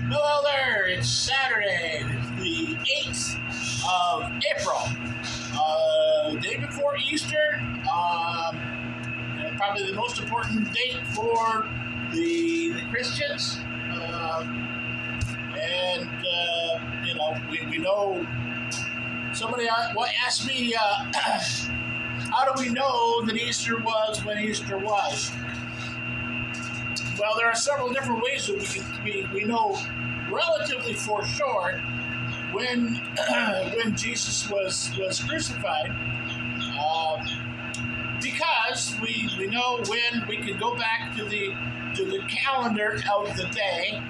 Hello there, it's Saturday, the 8th of April, day before Easter, probably the most important date for the Christians. We know, somebody asked me, how do we know that Easter was when Easter was? Well, there are several different ways that we know relatively for sure when Jesus was crucified, because we know when we can go back to the calendar of the day,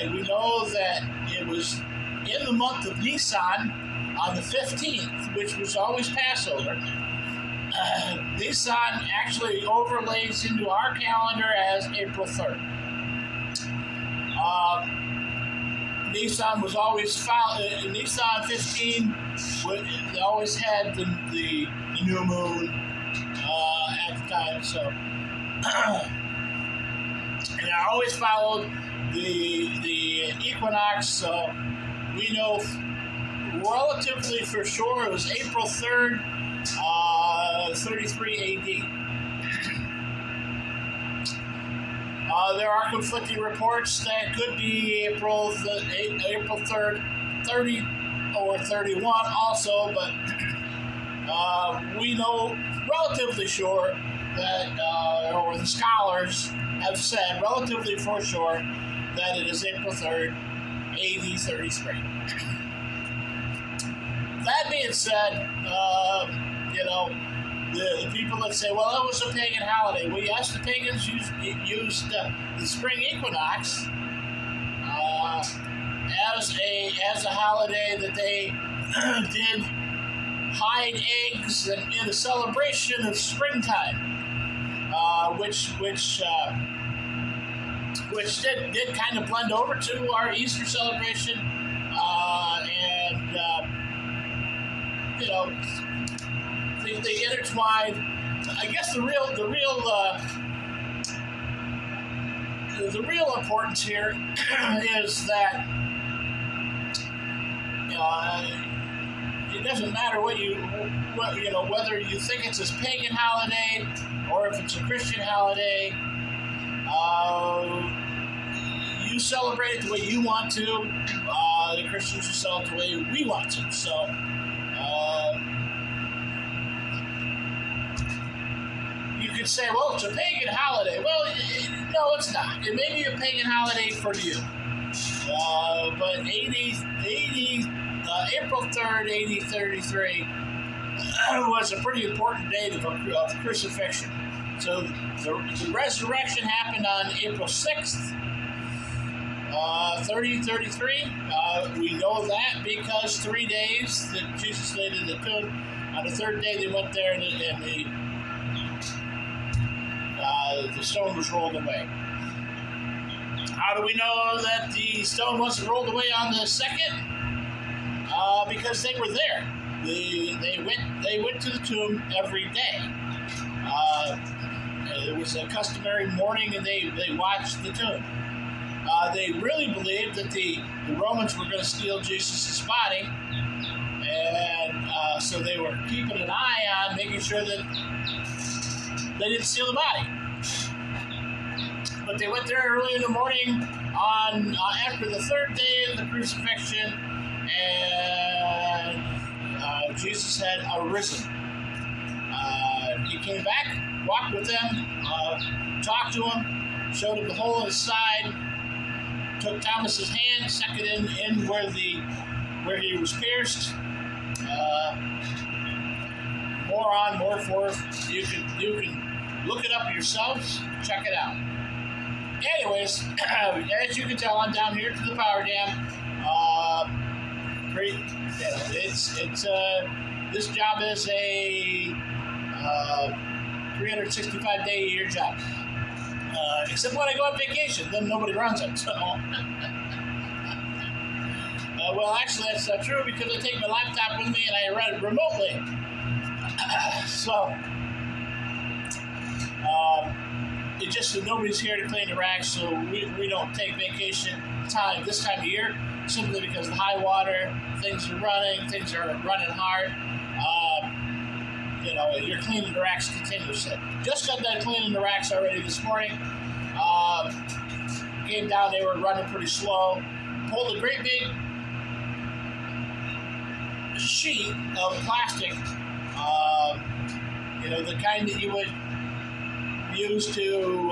and we know that it was in the month of Nisan on the 15th, which was always Passover. Nisan actually overlays into our calendar as April 3rd. Nisan was always found. Nisan 15 always had the new moon at the time. So, and I always followed the equinox. So we know relatively for sure it was April 3rd. 33 AD. There are conflicting reports that could be April 3rd, 30 or 31 also, but we know relatively sure that, or the scholars have said relatively for sure that it is April 3rd, AD 33. That being said, the people that say, well, it was a pagan holiday. Well, yes, the pagans used the spring equinox as a holiday that they did hide eggs in a celebration of springtime, which did kind of blend over to our Easter celebration, they intertwined. I guess the real importance here is that it doesn't matter whether you think it's a pagan holiday or if it's a Christian holiday. You celebrate it the way you want to. The Christians will celebrate the way we want to. So. You could say, well, it's a pagan holiday. Well, no, it's not. It may be a pagan holiday for you. But April 3rd, AD 33 was a pretty important date of crucifixion. So the resurrection happened on April 6th, 33. We know that because 3 days that Jesus laid in the tomb. On the third day, they went there and the stone was rolled away. How do we know that the stone wasn't rolled away on the second? Because they were there. They went to the tomb every day. It was a customary mourning, and they watched the tomb. They really believed that the Romans were going to steal Jesus' body, and so they were keeping an eye on making sure that they didn't steal the body. But they went there early in the morning after the third day of the crucifixion, and Jesus had arisen. He came back, walked with them, talked to him, showed him the hole in his side, took Thomas's hand, stuck it in where he was pierced. More forth. You can look it up yourselves. Check it out. Anyways, as you can tell, I'm down here to the power dam. This job is a 365-day-a-year job. Except when I go on vacation, then nobody runs it. So, well, actually, that's not true because I take my laptop with me and I run it remotely. So, it's just that nobody's here to clean the racks, so we don't take vacation. time, this time of year, simply because the high water, things are running hard. You're cleaning the racks continuously. Just got done cleaning the racks already this morning. Came down, they were running pretty slow. Pulled a great big sheet of plastic, the kind that you would use to,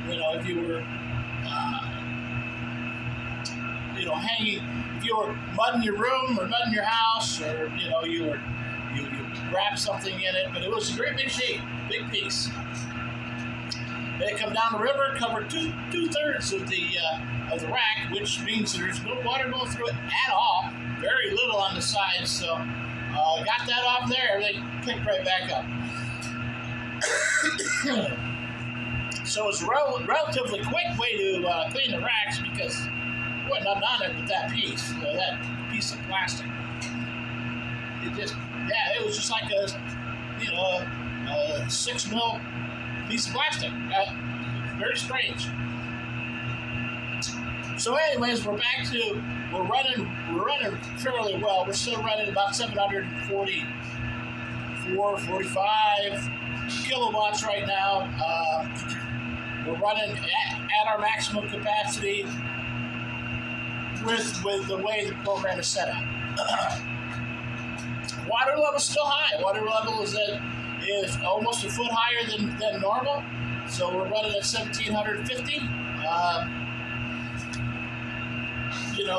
if you were, hanging, if you were mudding your room or mudding your house, or you wrapped something in it, but it was a great big sheet, big piece. They come down the river, cover two-thirds of the rack, which means there's no water going through it at all. Very little on the sides, so got that off there. They picked right back up. So it's a relatively quick way to clean the racks because there wasn't nothing on it but that piece of plastic. It was just like a 6 mil piece of plastic. Very strange. So anyways, we're running fairly well. We're still running about 745 kilowatts right now. We're running at our maximum capacity with the way the program is set up. Water level is still high. Water level is almost a foot higher than normal. So we're running at 1,750.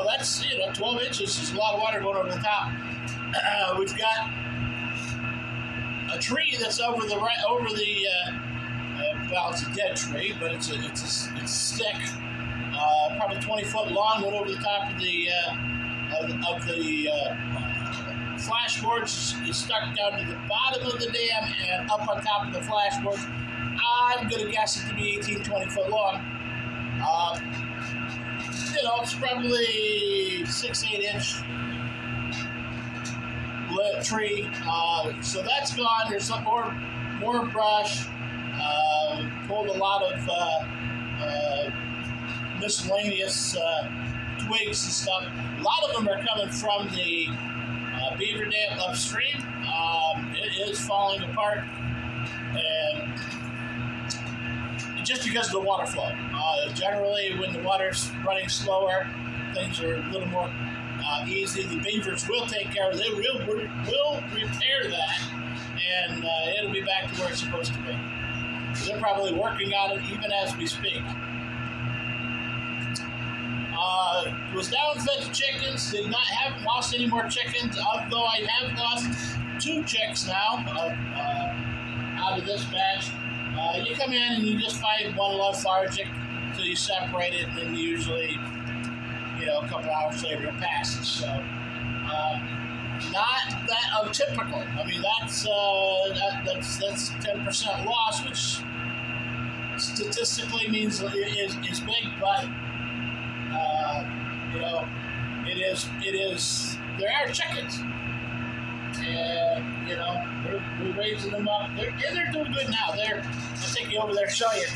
That's 12 inches is a lot of water going over the top. We've got a tree that's over the it's a dead tree, but it's a stick, probably 20 foot long, went over the top of the flashboards. Is stuck down to the bottom of the dam and up on top of the flashboards. I'm gonna guess it to be 18, 20 foot long. It's probably 6-8 inch lit tree. So that's gone. There's some more brush. Pulled a lot of miscellaneous twigs and stuff. A lot of them are coming from the beaver dam upstream. It is falling apart, and just because of the water flow. Generally, when the water's running slower, things are a little more easy. The beavers will take care of it. They will repair that, and it'll be back to where it's supposed to be. They're probably working on it even as we speak. Was down fed the chickens. Haven't lost any more chickens, although I have lost 2 chicks now out of this batch. You come in and you just find one lethargic, so you separate it, and then usually, a couple hours later it passes. So, not that untypical. I mean, that's 10% loss, which statistically means is big, but it is. There are chickens. And, we're raising them up. They're doing good now. I'll take you over there and show you.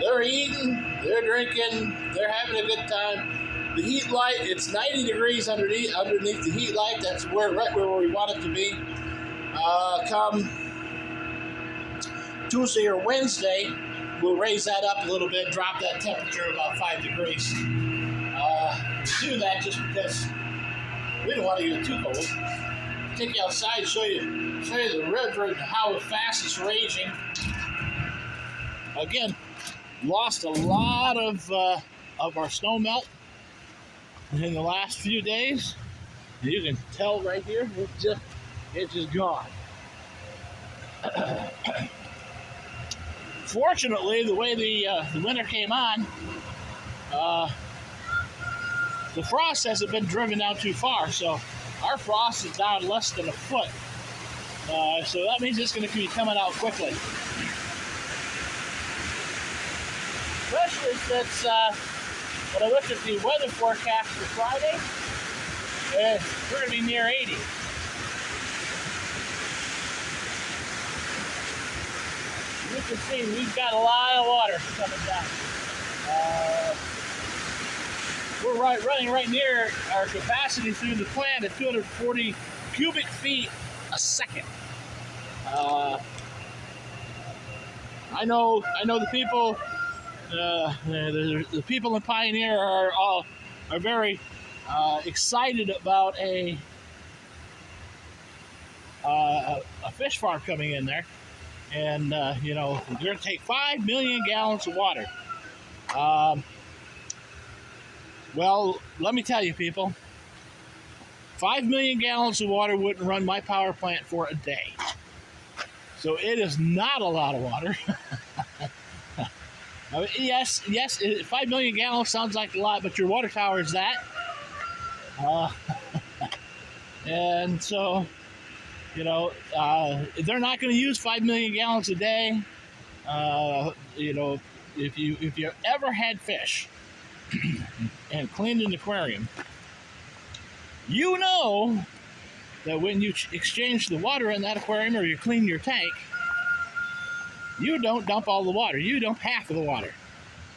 They're eating, they're drinking, they're having a good time. The heat light, it's 90 degrees underneath the heat light. That's right where we want it to be. Come Tuesday or Wednesday, we'll raise that up a little bit, drop that temperature about 5 degrees. Do that just because we don't want to get too cold. Take you outside, show you the river and how fast it's raging. Again, lost a lot of our snow melt in the last few days. You can tell right here, it's just gone. Fortunately, the way the winter came on, the frost hasn't been driven down too far, so our frost is down less than a foot. So that means it's going to be coming out quickly. Especially since when I looked at the weather forecast for Friday, we're going to be near 80. can see, we've got a lot of water coming down. We're running right near our capacity through the plant at 240 cubic feet a second. I know the people. The people in Pioneer are very excited about a fish farm coming in there, and they're going to take 5 million gallons of water. Well, let me tell you, people, 5 million gallons of water wouldn't run my power plant for a day. So it is not a lot of water. I mean, yes, 5 million gallons sounds like a lot, but your water tower is that. And so, they're not going to use 5 million gallons a day. If you ever had fish and cleaned an aquarium, you know that when you exchange the water in that aquarium or you clean your tank, you don't dump all the water. You dump half of the water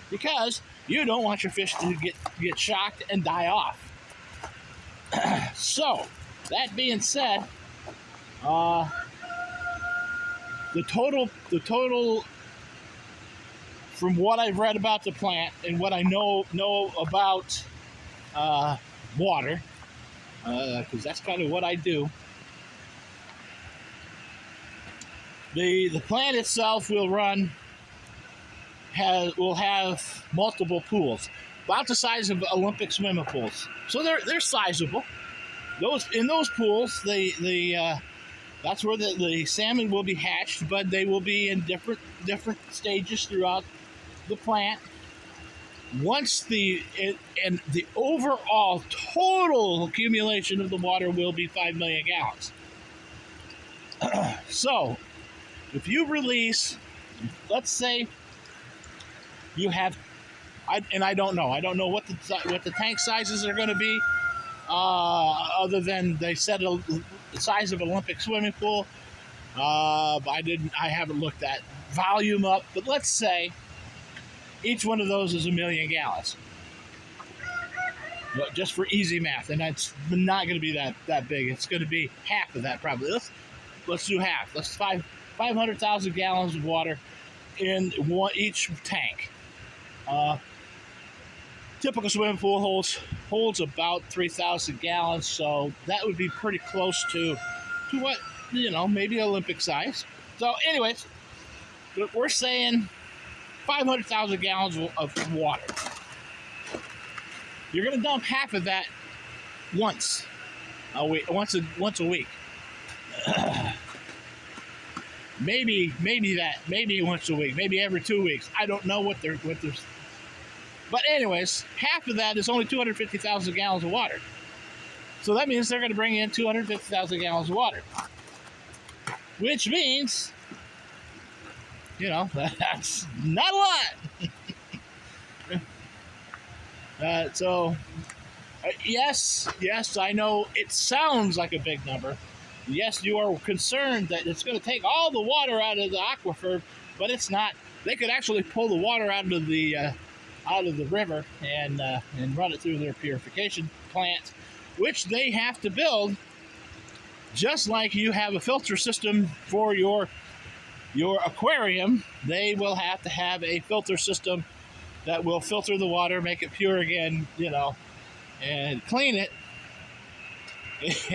because you don't want your fish to get shocked and die off. So, that being said, the total, from what I've read about the plant and what I know about water, because that's kind of what I do. The plant itself will have multiple pools, about the size of Olympic swimming pools. So they're sizable. In those pools, that's where the salmon will be hatched, but they will be in different stages throughout the plant. Once the overall total accumulation of the water will be 5 million gallons. So, if you release, let's say you have, I don't know what the tank sizes are going to be, other than they said the size of an Olympic swimming pool. I haven't looked that volume up, but let's say each one of those is 1 million gallons. Just for easy math, and that's not going to be that big. It's going to be half of that probably. Let's do half. Let's 500,000 gallons of water in each tank. Typical swimming pool holds about 3,000 gallons, so that would be pretty close to what, maybe Olympic size. So, anyways, we're saying 500,000 gallons of water. You're going to dump half of that once a week. maybe once a week, maybe every 2 weeks. I don't know what they're. But anyways, half of that is only 250,000 gallons of water. So that means they're going to bring in 250,000 gallons of water, which means, that's not a lot. Yes, I know it sounds like a big number. Yes, you are concerned that it's going to take all the water out of the aquifer, but it's not. They could actually pull the water out of the river and run it through their purification plant, which they have to build. Just like you have a filter system for your aquarium, they will have to have a filter system that will filter the water, make it pure again, and clean it. It's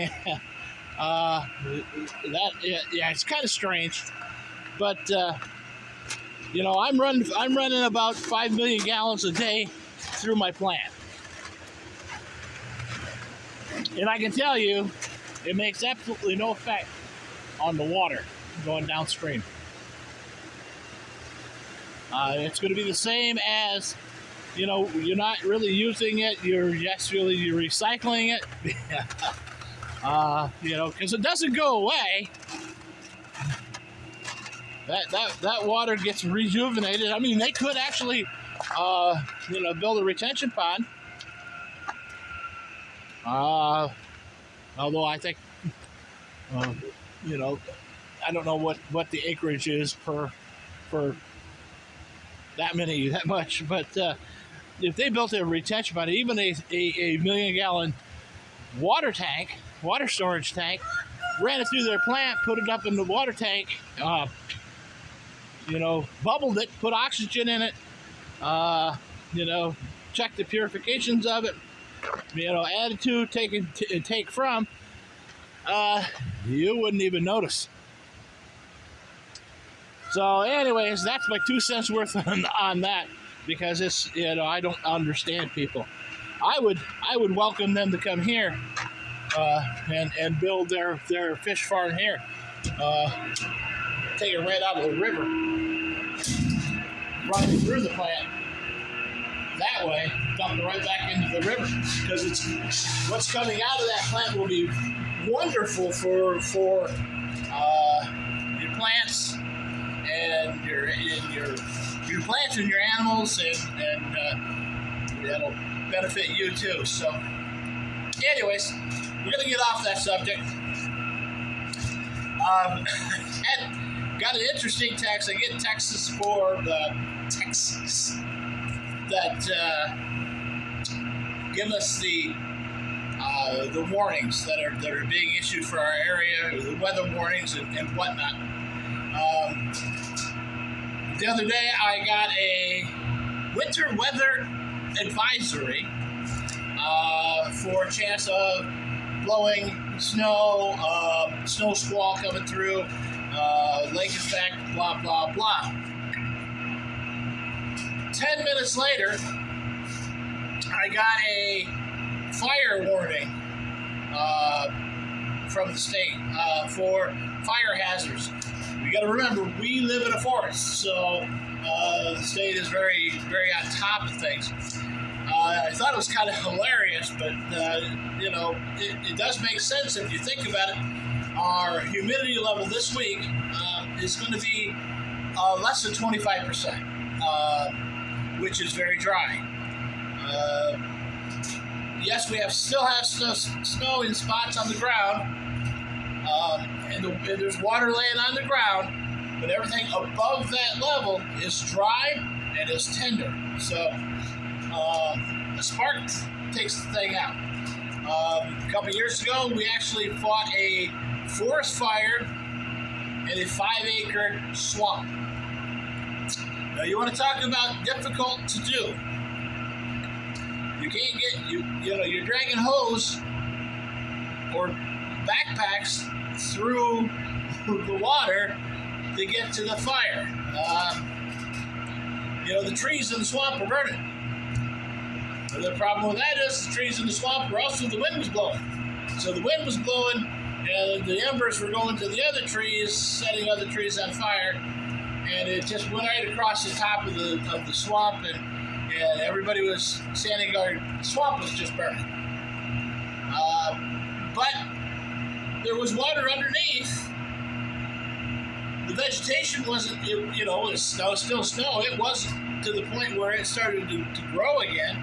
kind of strange, but I'm running about 5 million gallons a day through my plant, and I can tell you, it makes absolutely no effect on the water going downstream. It's going to be the same as, you're not really using it. You're recycling it. Because it doesn't go away. That water gets rejuvenated. I mean, they could actually, build a retention pond. Although I think, I don't know what the acreage is per for that much. But if they built a retention pond, even a million-gallon water storage tank, ran it through their plant, put it up in the water tank, bubbled it, put oxygen in it, check the purifications of it, added to, take from, you wouldn't even notice. So anyways, that's my 2 cents worth on that, because it's, I don't understand people. I would welcome them to come here and build their fish farm here. Take it right out of the river, run it through the plant. That way, dump it right back into the river, because it's what's coming out of that plant will be wonderful for your plants and your plants and your animals, and it'll benefit you too. So, anyways, we're gonna get off that subject. Got an interesting text. I get texts that give us the warnings that are being issued for our area, the weather warnings and whatnot. The other day, I got a winter weather advisory for a chance of blowing snow, snow squall coming through, lake effect, blah, blah, blah. 10 minutes later, I got a fire warning from the state for fire hazards. You got to remember, we live in a forest, so the state is very, very on top of things. I thought it was kind of hilarious, but it does make sense if you think about it. Our humidity level this week is going to be less than 25%, which is very dry. Yes, we still have snow in spots on the ground, and there's water laying on the ground, but everything above that level is dry and is tender. So the spark takes the thing out. A couple years ago, we actually fought a forest fire in a 5-acre swamp. Now, you want to talk about difficult to do. You can't you're dragging hose or backpacks through the water to get to the fire. The trees in the swamp are burning. The problem with that is the trees in the swamp were also the wind was blowing. So the wind was blowing, and the embers were going to the other trees, setting other trees on fire, and it just went right across the top of the swamp, and everybody was standing guard. The swamp was just burning. But there was water underneath. The vegetation wasn't, it was still snow. It wasn't to the point where it started to grow again.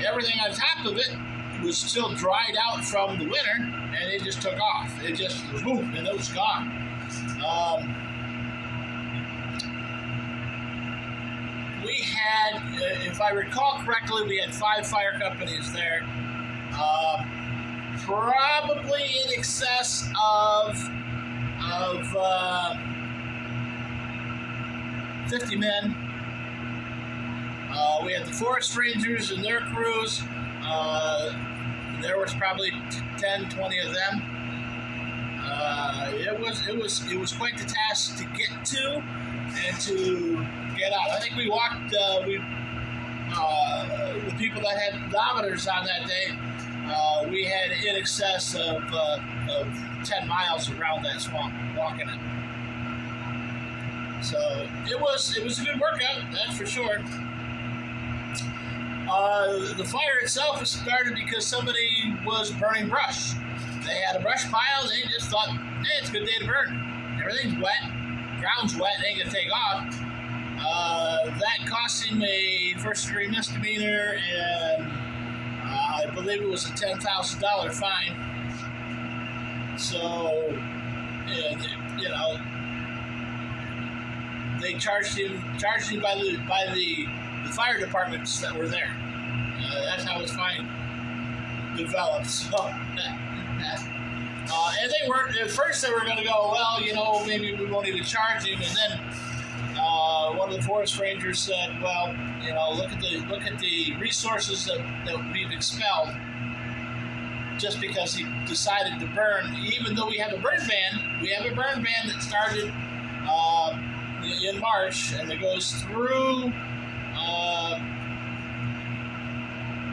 Everything on top of it was still dried out from the winter, and it just took off. It just boom, and it was gone. We had, if I recall correctly, we had 5 fire companies there. Probably in excess of 50 men. We had the forest rangers and their crews. There was probably 10, 20 of them. It was quite the task to get to and to get out. I think we walked. The people that had pedometers on that day, we had in excess of 10 miles around that swamp walking it. So it was a good workout, that's for sure. The fire itself was started because somebody was burning brush. They had a brush pile, and they just thought, hey, it's a good day to burn. Everything's wet, ground's wet, it ain't gonna take off. That cost him a first-degree misdemeanor, and I believe it was a $10,000 fine. So, they charged him by the fire departments that were there. That's how his fine developed. So, and they weren't at first. They were going to go, well, maybe we won't even charge him. And then one of the forest rangers said, well, look at the resources that we've expelled just because he decided to burn. Even though we have a burn ban, that started in March and it goes through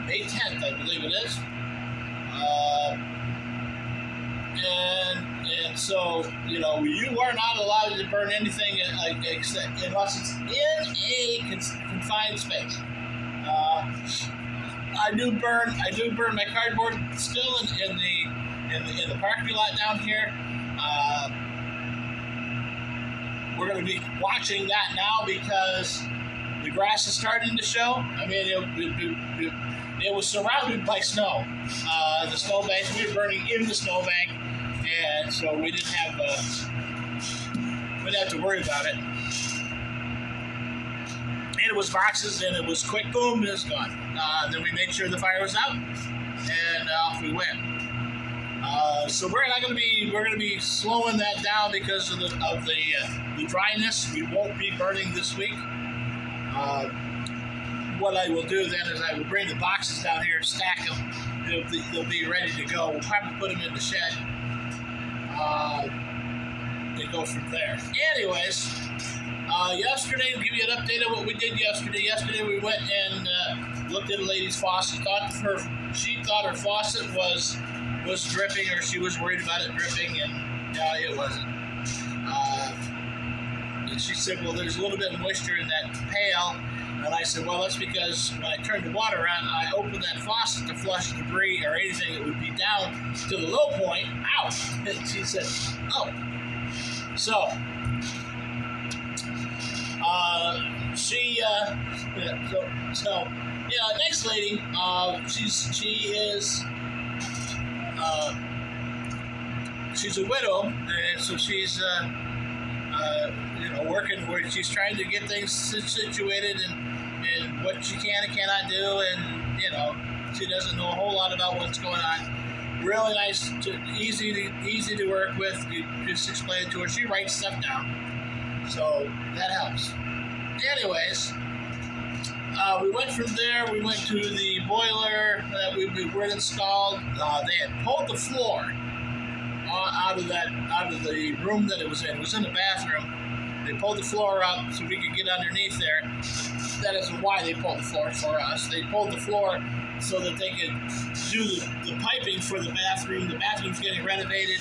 May 10th, I believe it is. And so, you are not allowed to burn anything except unless it's in a confined space. I do burn my cardboard still in the parking lot down here. We're going to be watching that now because the grass is starting to show. I mean, it was surrounded by snow. The snowbanks, we were burning in the snowbank, and so we didn't have to worry about it. And it was boxes, and it was quick, boom, it's gone. Then we made sure the fire was out, and off we went. So we're going to be slowing that down because of the dryness. We won't be burning this week. What I will do then is I will bring the boxes down here, stack them. They'll be ready to go. We'll probably put them in the shed. They go from there. Anyways, yesterday, to give you an update of what we did yesterday. Yesterday we went and looked at a lady's faucet. She thought her faucet was dripping, or she was worried about it dripping, and it wasn't. And she said, well, there's a little bit of moisture in that pail. And I said, well, that's because when I turned the water on, I opened that faucet to flush debris or anything that would be down to the low point out. And she said, oh. So, nice lady. She's a widow, and so she's working where she's trying to get things situated and what she can and cannot do, and she doesn't know a whole lot about what's going on. Really nice, easy to work with. You just explain it to her. She writes stuff down, so that helps. Anyways, we went from there. We went to the boiler that we were installed. They had pulled the floor out of the room that it was in. It was in the bathroom. They pulled the floor up so we could get underneath there. That isn't why they pulled the floor for us. They pulled the floor so that they could do the piping for the bathroom. The bathroom's getting renovated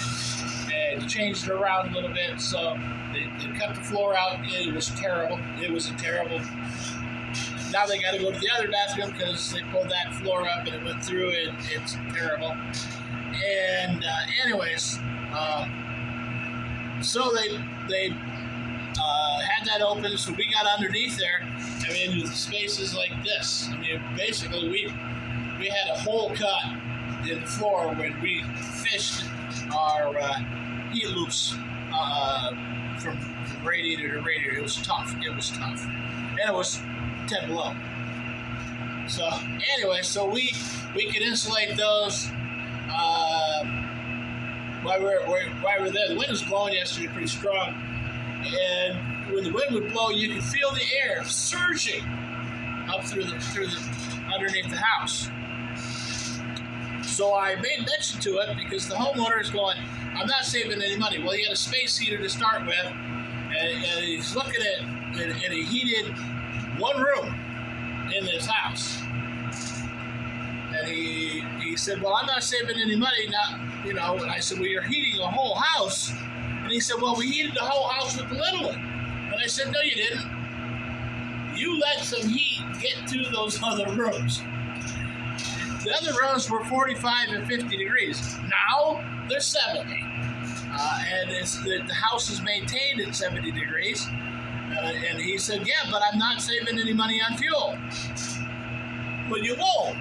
and changed it around a little bit. So they cut the floor out. It was terrible. It was terrible. Now they got to go to the other bathroom because they pulled that floor up and it went through it. It's terrible. And anyways, so they had that open, so we got underneath there. I mean, with spaces like this. I mean, basically we had a hole cut in the floor when we fished our heat loops from radiator to radiator. It was tough. And it was 10 below. So anyway, so we could insulate those while we were there. The wind was blowing yesterday pretty strong, and when the wind would blow, you could feel the air surging up through the underneath the house. So I made mention to it because the homeowner is going, I'm not saving any money. Well, he had a space heater to start with, and he's looking at and he heated one room in this house. And he said, well, I'm not saving any money now, and I said, well, you're heating a whole house. And he said, well, we heated the whole house with the little one. And I said, no, you didn't. You let some heat get to those other rooms. The other rooms were 45 and 50 degrees. Now they're 70. And the house is maintained at 70 degrees. And he said, yeah, but I'm not saving any money on fuel. But you won't.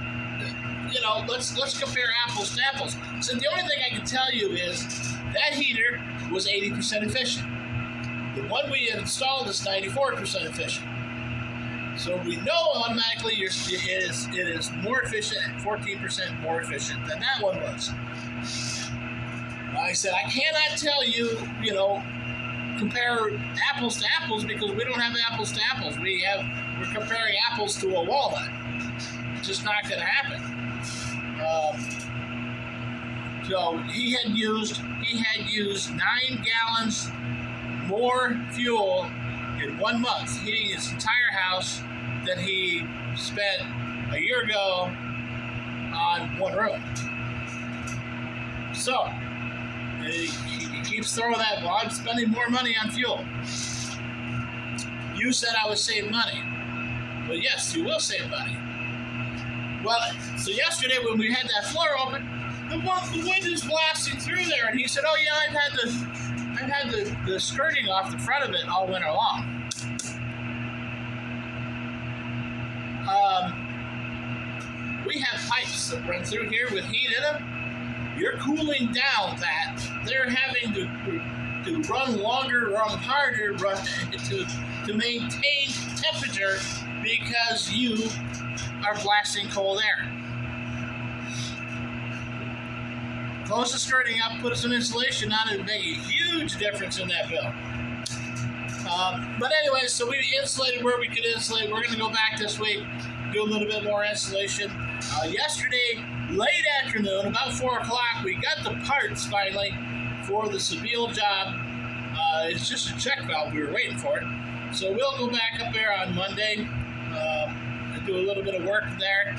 Let's compare apples to apples. So the only thing I can tell you is that heater was 80% efficient. The one we installed is 94% efficient. So we know automatically it is more efficient, 14% more efficient than that one was. I said, I cannot tell you, compare apples to apples because we don't have apples to apples. We're comparing apples to a walnut. It's just not going to happen. So he had used 9 gallons more fuel in 1 month heating his entire house than he spent a year ago on one room. So he keeps throwing that, well, I'm spending more money on fuel. You said I would save money. Well, yes, you will save money. Well, so yesterday when we had that floor open, the wind is blasting through there, and he said, "Oh yeah, I've had the skirting off the front of it all winter long." We have pipes that run through here with heat in them. You're cooling down that. They're having to run longer, run harder, to maintain temperature because you are blasting cold air. Close the skirting up, put some insulation on it, and make a huge difference in that bill. But anyway, so we insulated where we could insulate. We're going to go back this week, do a little bit more insulation. Yesterday, late afternoon, about 4 o'clock, we got the parts finally for the Sebile job. It's just a check valve. We were waiting for it. So we'll go back up there on Monday and do a little bit of work there.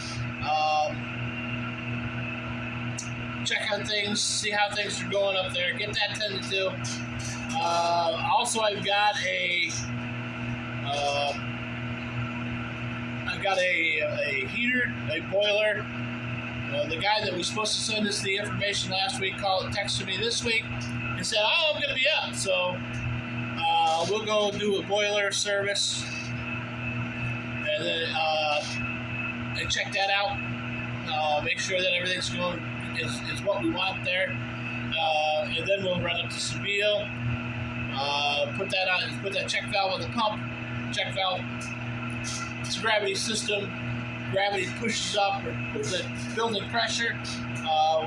Check on things, see how things are going up there, get that tended to. Also, I've got a heater, a boiler. The guy that was supposed to send us the information last week texted me this week and said, "Oh, I'm going to be up." So we'll go do a boiler service and then and check that out. Make sure that everything's going is what we want there, and then we'll run up to Sebile, put that check valve on the pump. Check valve, it's a gravity system. Gravity pushes up with the building pressure.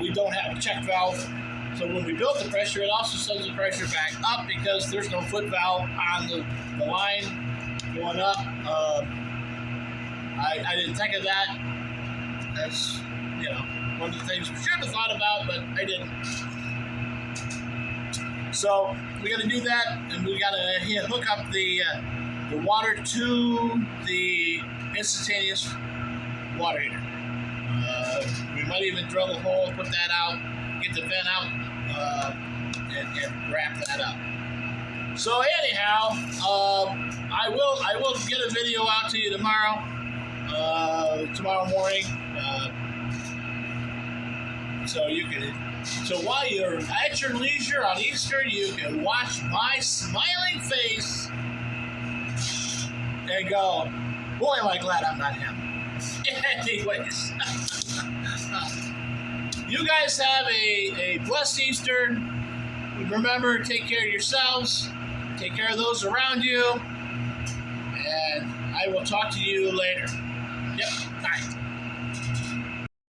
We don't have a check valve, so when we build the pressure, it also sends the pressure back up because there's no foot valve on the line going up. I didn't think of that. That's one of the things we should have thought about, but I didn't. So we got to do that, and we got to hook up the water to the instantaneous water heater. We might even drill the hole, put that out, get the vent out, and wrap that up. So anyhow, I will get a video out to you tomorrow morning. So while you're at your leisure on Easter, you can watch my smiling face and go, "Boy, am I glad I'm not him." Anyways, you guys have a blessed Easter. Remember, take care of yourselves, take care of those around you, and I will talk to you later. Yep, bye.